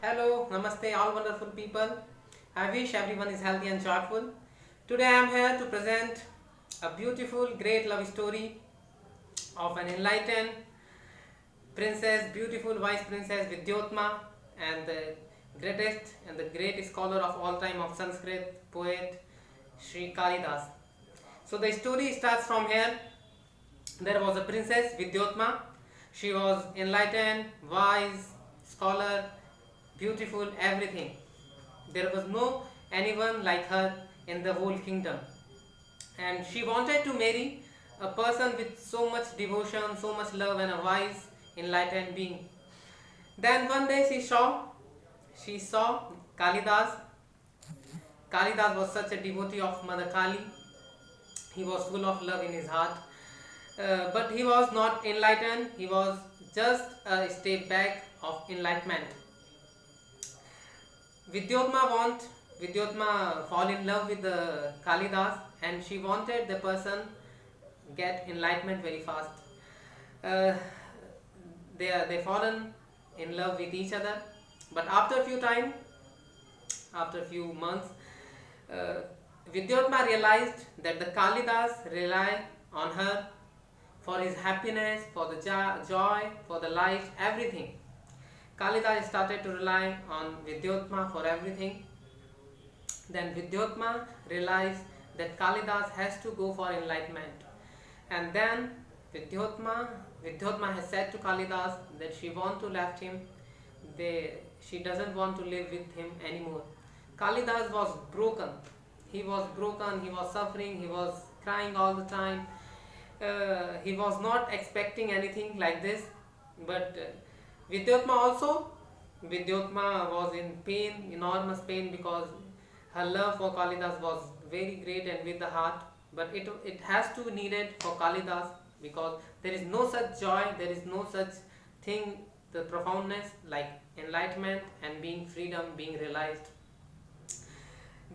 Hello, namaste, all wonderful people. I wish everyone is healthy and joyful. Today I am here to present a beautiful, great love story of an enlightened princess, beautiful wise princess Vidyotma, and the greatest and the great scholar of all time of Sanskrit poet Sri Kalidas. So the story starts from here. There was a princess Vidyotma. She was enlightened, wise, scholar, beautiful, everything. There was no anyone like her in the whole kingdom. And she wanted to marry a person with so much devotion, so much love, and a wise, enlightened being. Then one day she saw Kalidas. Kalidas was such a devotee of Mother Kali. He was full of love in his heart. But he was not enlightened, he was just a step back of enlightenment. Vidyotma fall in love with the Kalidas, and she wanted the person get enlightenment very fast. Uh, they fallen in love with each other, but after a few months, uh, Vidyotma realized that the Kalidas rely on her for his happiness, for the joy, for the life, everything. Kalidas started to rely on Vidyotma for everything. Then Vidyotma realized that Kalidas has to go for enlightenment. And then Vidyotma, Vidyotma has said to Kalidas that she wants to left him. She doesn't want to live with him anymore. Kalidas was broken. He was broken. He was suffering. He was crying all the time. He was not expecting anything like this, but Vidyotma also, Vidyotma was in pain, enormous pain, because her love for Kalidas was very great and with the heart, but it has to needed for Kalidas, because there is no such joy, there is no such thing, the profoundness like enlightenment and being freedom, being realized.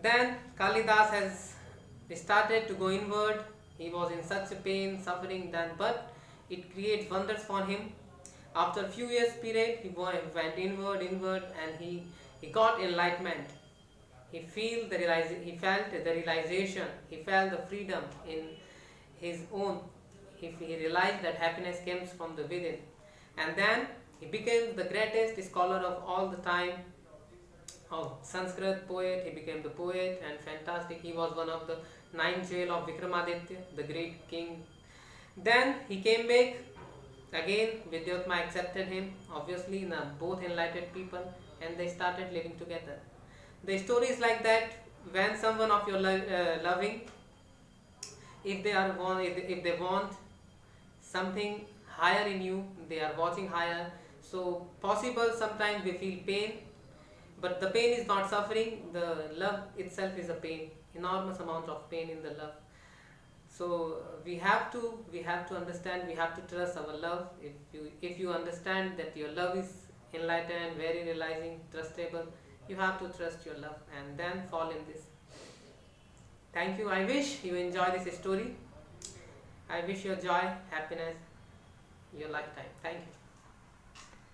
Then Kalidas has started to go inward. He was in such a pain, suffering then, but it creates wonders for him. After a few years period, he went inward, and he got enlightenment. He felt the realization. He felt the freedom in his own. He realized that happiness comes from the within, and then he became the greatest scholar of all the time of Sanskrit poet. He became the poet and fantastic. He was one of the nine jewel of Vikramaditya, the great king. Then he came back again. Vidyotma accepted him, obviously, both enlightened people, and they started living together. The story is like that. When someone of your loving, if they want something higher in you, they are watching higher. So possible sometimes we feel pain, but the pain is not suffering. The love itself is a pain, enormous amount of pain in the love. So we have to understand, we have to trust our love. If you understand that your love is enlightened, very realizing, trustable, you have to trust your love and then fall in this. Thank you. I wish you enjoy this story. I wish you joy, happiness, your lifetime. Thank you.